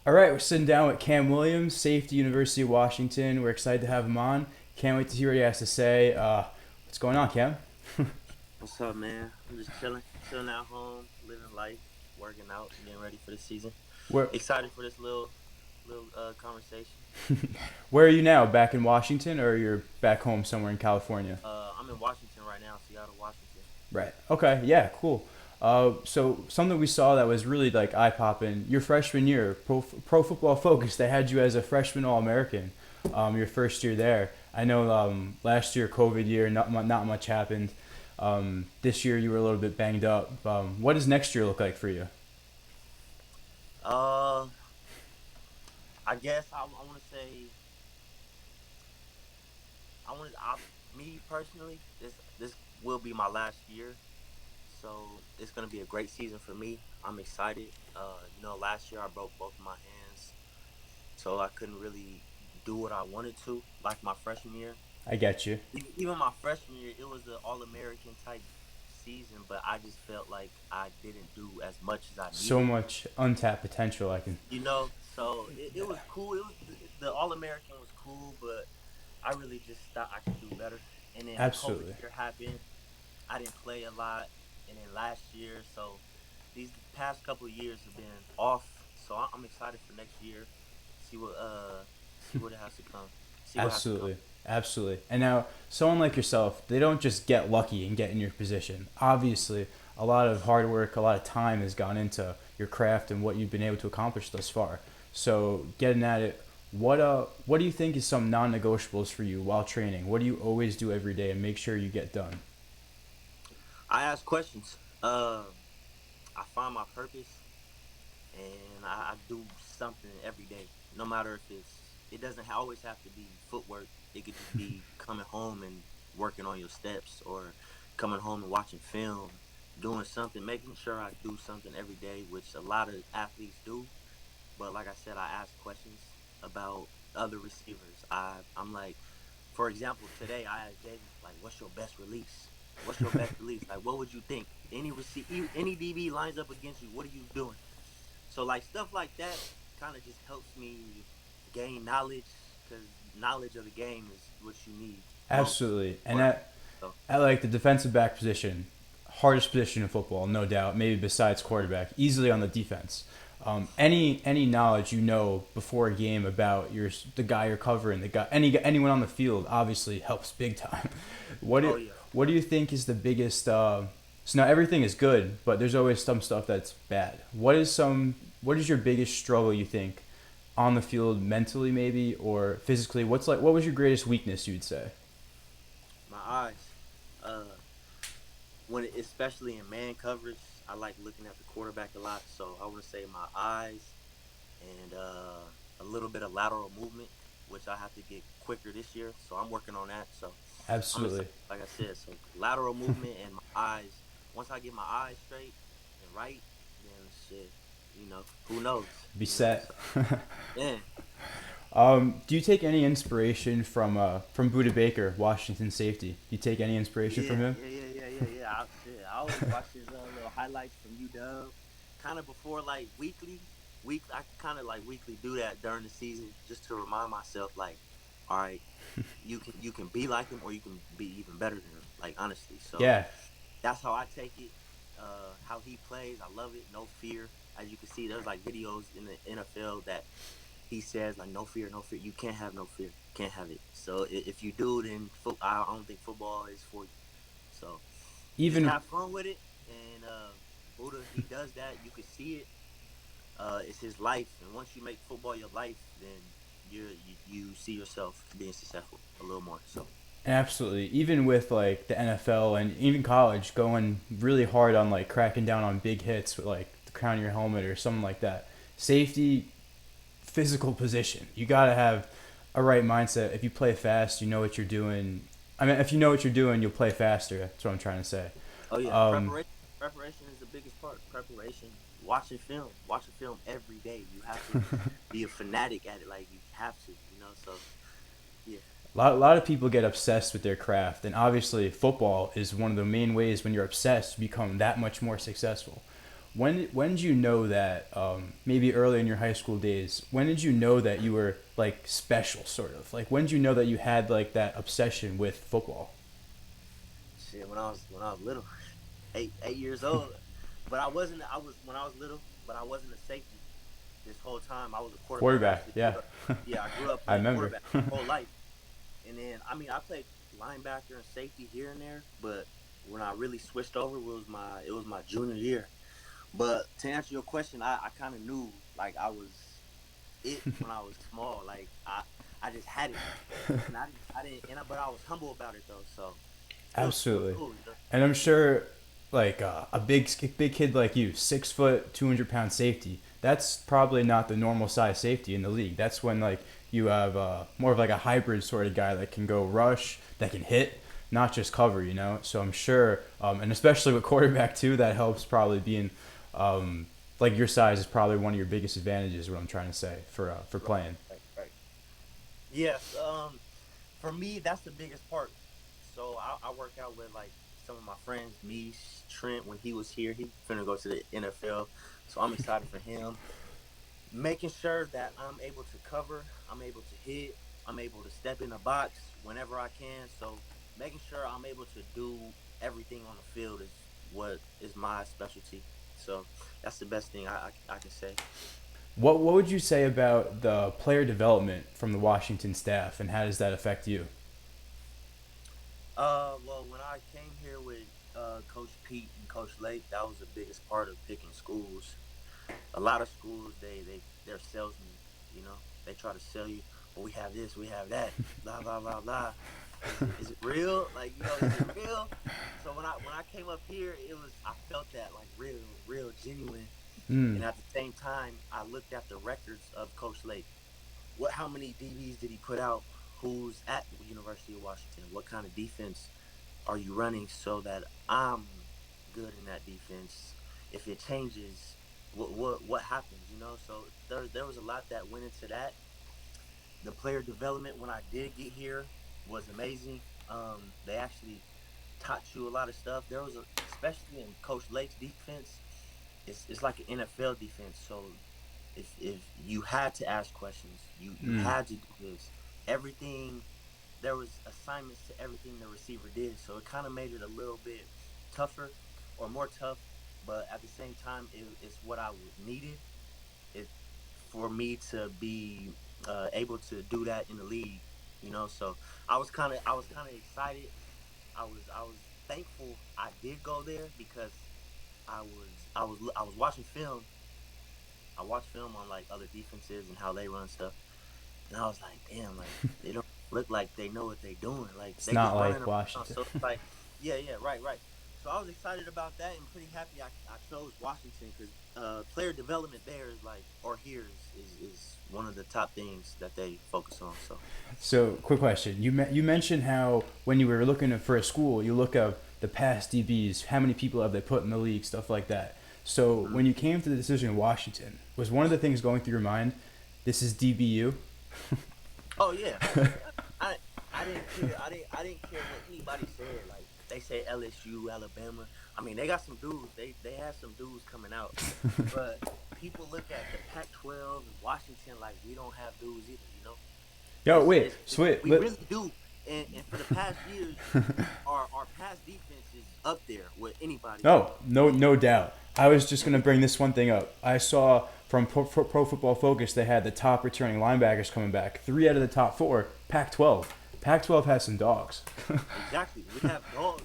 All right, we're sitting down with Cam Williams, safety, University of Washington. We're excited to have him on. Can't wait to hear what he has to say. What's going on, Cam? What's up, man? I'm just chilling at home, living life, working out, getting ready for the season. Where Excited for this little conversation. Where are you now? Back in Washington, or you're back home somewhere in California? I'm in Washington right now, Seattle, Washington. Right. Okay. Yeah. Cool. So something we saw that was really like eye popping. Your freshman year, Pro Football Focus, they had you as a freshman All American. Your first year there. I know last year, COVID year, not much happened. This year you were a little bit banged up. What does next year look like for you? Uh, I guess I want to say I want to. Me personally, this will be my last year, so it's gonna be a great season for me. I'm excited. Last year I broke both of my hands, so I couldn't really do what I wanted to like my freshman year. I get you. Even my freshman year, it was an All American type season, but I just felt like I didn't do as much as I So needed. much untapped potential. I can. So it was cool. It was the All American was cool, but I really just thought I could do better. And then the COVID Absolutely. year happened. I didn't play a lot, and then last year, so these past couple of years have been off. So I'm excited for next year. See what uh see what it has to come. See what has to come. Absolutely. Absolutely. And now, someone like yourself, they don't just get lucky and get in your position. Obviously, a lot of hard work, a lot of time has gone into your craft and what you've been able to accomplish thus far. So, getting at it, what do you think is some non-negotiables for you while training? What do you always do every day and make sure you get done? I ask questions. I find my purpose, and I do something every day. No matter if it doesn't always have to be footwork. It could just be coming home and working on your steps, or coming home and watching film, doing something, making sure I do something every day, which a lot of athletes do. But like I said, I ask questions about other receivers. I'm like, for example, today I asked Jaden, like, what's your best release? What's your best release? Like, what would you think? Any DB lines up against you, what are you doing? So like stuff like that kind of just helps me gain knowledge, because knowledge of the game is what you need most. Absolutely. And Or so, at like the defensive back position, hardest position in football, no doubt. Maybe besides quarterback, easily on the defense. Any knowledge you know before a game about the guy you're covering, the guy anyone on the field obviously helps big time. oh yeah. What do you think is the biggest? So now everything is good, but there's always some stuff that's bad. What is your biggest struggle you think on the field mentally maybe or physically? What was your greatest weakness you'd say? My eyes. Uh, especially in man coverage, I like looking at the quarterback a lot. So I would say my eyes, and a little bit of lateral movement, which I have to get quicker this year. So I'm working on that. So I'm Absolutely. excited, like I said. So lateral movement and my eyes. Once I get my eyes straight and right, then shit, who knows? Be set. So yeah, Do you take any inspiration from Buda Baker, Washington safety? Do you take any inspiration from yeah, him? yeah, yeah, yeah, yeah, yeah. I always watch his little highlights from UW, kind of before like weekly. I kind of like weekly do that during the season just to remind myself, like, all right, you can be like him, or you can be even better than him. Like, honestly, so Yeah, that's how I take it. How he plays, I love it. No fear. As you can see, there's like videos in the NFL that he says like, no fear, no fear. You can't have no fear. Can't have it. So if you do, then I don't think football is for you. So just even have fun with it. And Buddha, he does that. You can see it. It's his life, and once you make football your life, then you see yourself being successful a little more. So absolutely even with like the NFL and even college going really hard on like cracking down on big hits with like the crown of your helmet or something like that. Safety, physical position. You got to have a right mindset. If you play fast, you know what you're doing. I mean, if you know what you're doing, you'll play faster. That's what I'm trying to say. oh yeah, Um, preparation is the biggest part. Preparation, watching film every day. You have to be a fanatic at it. Like, you have to. So yeah. a lot of people get obsessed with their craft, and obviously, football is one of the main ways when you're obsessed, you become that much more successful. When did you know that maybe early in your high school days? When did you know that you were like special, sort of? Like when did you know that you had like that obsession with football? Shit, when I was little, 8 years old. But I wasn't. I was when I was little, but I wasn't a safety. This whole time, I was a quarterback. I Quarterback, actually yeah, grew up. Yeah, I grew up I playing remember. quarterback my whole life. And then, I mean, I played linebacker and safety here and there, but when I really switched over, it was my junior year. But to answer your question, I kind of knew like I was it when I was small. Like I just had it, and I didn't, but I was humble about it though. So it was Absolutely, cool. You know? and I'm sure like a big kid like you, 6 foot, 200 pound safety. That's probably not the normal size safety in the league. That's when like you have more of like a hybrid sort of guy that can go rush, that can hit, not just cover. You know, so I'm sure, and especially with quarterback too, that helps probably being um, like your size is probably one of your biggest advantages. What I'm trying to say for Right, playing. right. Yes. For me, that's the biggest part. So I work out with like some of my friends, me, Trent. When he was here, he finna go to the NFL. So I'm excited for him. Making sure that I'm able to cover, I'm able to hit, I'm able to step in the box whenever I can. So making sure I'm able to do everything on the field is what is my specialty. So that's the best thing I can say. What would you say about the player development from the Washington staff, and how does that affect you? Well, when I came here with Coach Pete and Coach Lake, that was the biggest part of picking schools. A lot of schools they're salesmen. You know, they try to sell you. Well, we have this, we have that, blah blah blah blah. Is it real? Like is it real? So when I came up here, I felt that like real genuine. Mm, And at the same time, I looked at the records of Coach Lake. How many DBs did he put out? Who's at University of Washington? What kind of defense are you running so that I'm good in that defense? If it changes, what happens? So there was a lot that went into that. The player development when I did get here was amazing. They actually taught you a lot of stuff. Especially in Coach Lake's defense, it's like an NFL defense. So if you had to ask questions, you mm. had to do this. Everything There was assignments to everything the receiver did, so it kind of made it a little bit tougher or more tough. But at the same time, it's what I needed it for me to be able to do that in the league. So I was kind of excited. I was thankful I did go there because I was watching film. I watched film on like other defenses and how they run stuff, and I was like, damn, like they don't look like they know what they're doing. Like It's they not just running like around. Washington. So it's like, yeah, right. So I was excited about that and pretty happy I chose Washington because player development there is like or here is one of the top things that they focus on. So So, quick question: you mentioned how when you were looking for a school, you look up the past DBs, how many people have they put in the league, stuff like that. So, mhm. when you came to the decision in Washington, was one of the things going through your mind, this is DBU? Oh yeah, I I didn't care. I didn't care what anybody said. Like they say LSU, Alabama. I mean, they got some dudes. They have some dudes coming out, but people look at the Pac-12 and Washington like we don't have dudes either. Yo, wait, It's sweet. we really do. And for the past years, our past defense is up there with anybody. No, no, And no doubt. I was just and gonna we bring this one thing up. I saw from Pro Football Focus they had the top returning linebackers coming back. 3 out of the top 4, Pac-12. Pac-12 has some dogs. exactly we have dogs.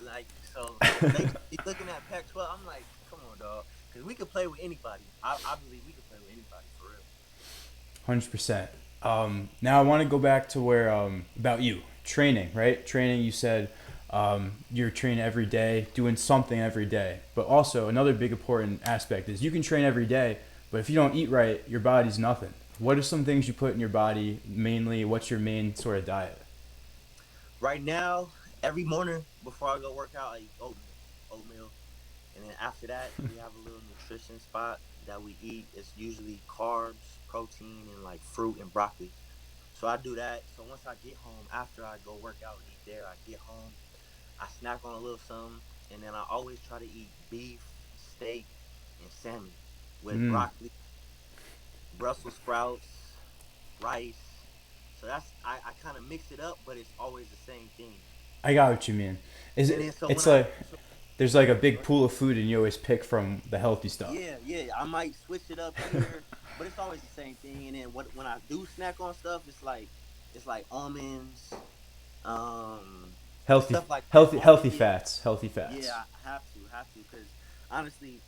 Like so when they be looking at Pac-12, I'm like, come on, dog, because we could play with anybody. I believe we could play with anybody for real. 100%. Now I want to go back to where about you training, right? Training. You said you're training every day, doing something every day. But also another big important aspect is you can train every day, but if you don't eat right, your body's nothing. What are some things you put in your body mainly? What's your main sort of diet? Right now, every morning before I go work out, I eat oatmeal, and then after that, we have a little nutrition spot that we eat. It's usually carbs, protein, and like fruit and broccoli. So I do that. So once I get home, after I go work out and eat there, I get home, I snack on a little something, and then I always try to eat beef, steak. and salmon with Mm, broccoli, Brussels sprouts, rice. So I kind of mix it up, but it's always the same thing. I got what you mean. Is And then it? so It's when I like so there's like a go big ahead. pool of food, and you always pick from the healthy stuff. Yeah, I might switch it up here, but it's always the same thing. And then what when I do snack on stuff, it's like almonds, um, Healthy, stuff like that. healthy, Almond, healthy yeah, fats. Healthy yeah, fats. I have to, because honestly,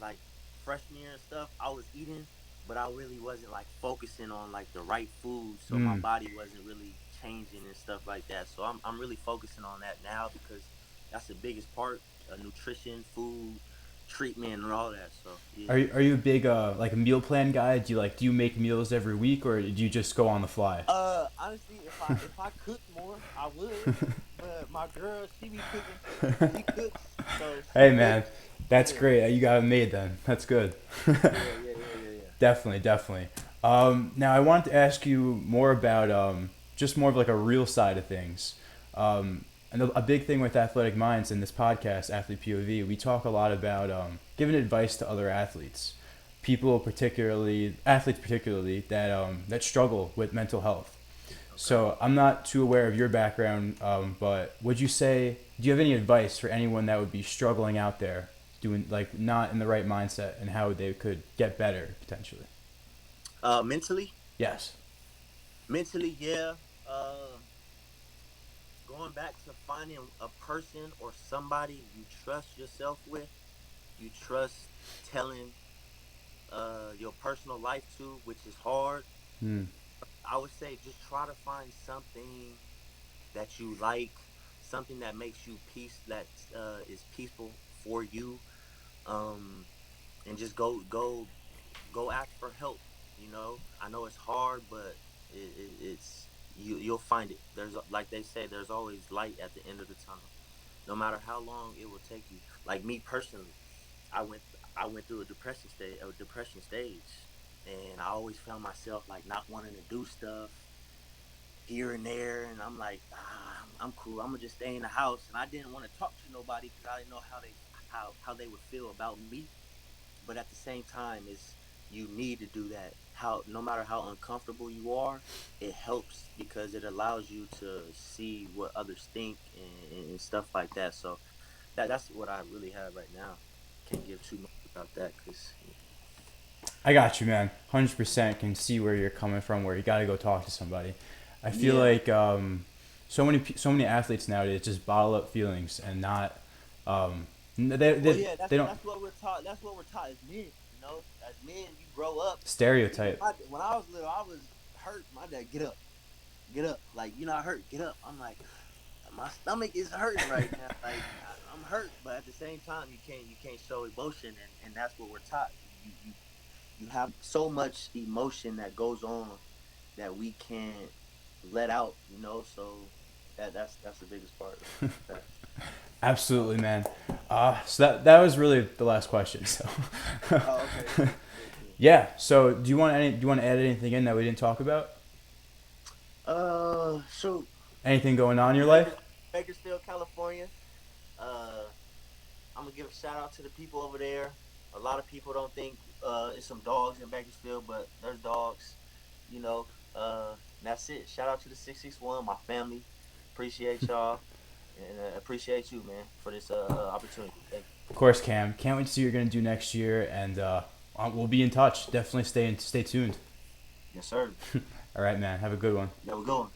like freshman year and stuff, I was eating, but I really wasn't like focusing on like the right food, so my Mm. body wasn't really changing and stuff like that. So I'm really focusing on that now because that's the biggest part of nutrition, food, treatment, and all that. So yeah. Are you a big like a meal plan guy? Do you make meals every week, or do you just go on the fly? Honestly, if I cooked more, I would. But my girl, she be cooking. She cooks, so she Hey man, cooks. that's Yeah, great. You got it made then. That's good. yeah. Definitely, definitely. Now I wanted to ask you more about just more of like a real side of things. And a big thing with Athletic Minds in this podcast, Athlete POV, we talk a lot about giving advice to other athletes, athletes particularly that struggle with mental health. Okay. So I'm not too aware of your background, but do you have any advice for anyone that would be struggling out there, doing like not in the right mindset, and how they could get better potentially? Mentally, Yes. yeah. Uh, Going back to finding a person or somebody you trust yourself with, you trust telling your personal life to, which is hard. Hmm. I would say just try to find something that you like, something that makes you peace, that is peaceful for you, um, and just go ask for help. I know it's hard, but it's you'll find it. There's, like they say, there's always light at the end of the tunnel, no matter how long it will take you. Like me personally, I went I went through a depression stage, and I always found myself like not wanting to do stuff here and there, and I'm like, I'm cool. I'm gonna just stay in the house, and I didn't want to talk to nobody because I didn't know how they would feel about me. But at the same time, is you need to do that. How no matter how uncomfortable you are, it helps because it allows you to see what others think and stuff like that. So that's what I really have right now. Can't give too much about that because I got you, man. 100% can see where you're coming from. Where you got to go talk to somebody. I feel yeah. like so many athletes nowadays just bottle up feelings and not Well, yeah, they don't that's what we're taught. That's what we're taught as men. As men, you grow up. Even stereotype. when I was little, I was hurt. My dad, get up. Like you're not hurt, get up. I'm like, my stomach is hurting right now. Like I'm hurt, but at the same time, you can't show emotion, and that's what we're taught. You have so much emotion that goes on that we can't let out. So that's the biggest part of that. Absolutely, man. So that was really the last question. So, Oh, okay, cool. yeah. So do you want to add anything in that we didn't talk about? So Anything going on in your life? Baker, Bakersfield, California. Uh, I'm gonna give a shout out to the people over there. A lot of people don't think it's some dogs in Bakersfield, but there's dogs. You know, that's it. Shout out to the 661, my family. Appreciate y'all, and appreciate you, man, for this opportunity. Thank you. Of course, Cam. Can't wait to see what you're gonna do next year, and we'll be in touch. Definitely stay tuned. Yes, sir. All right, man. Have a good one. Yeah, we're going.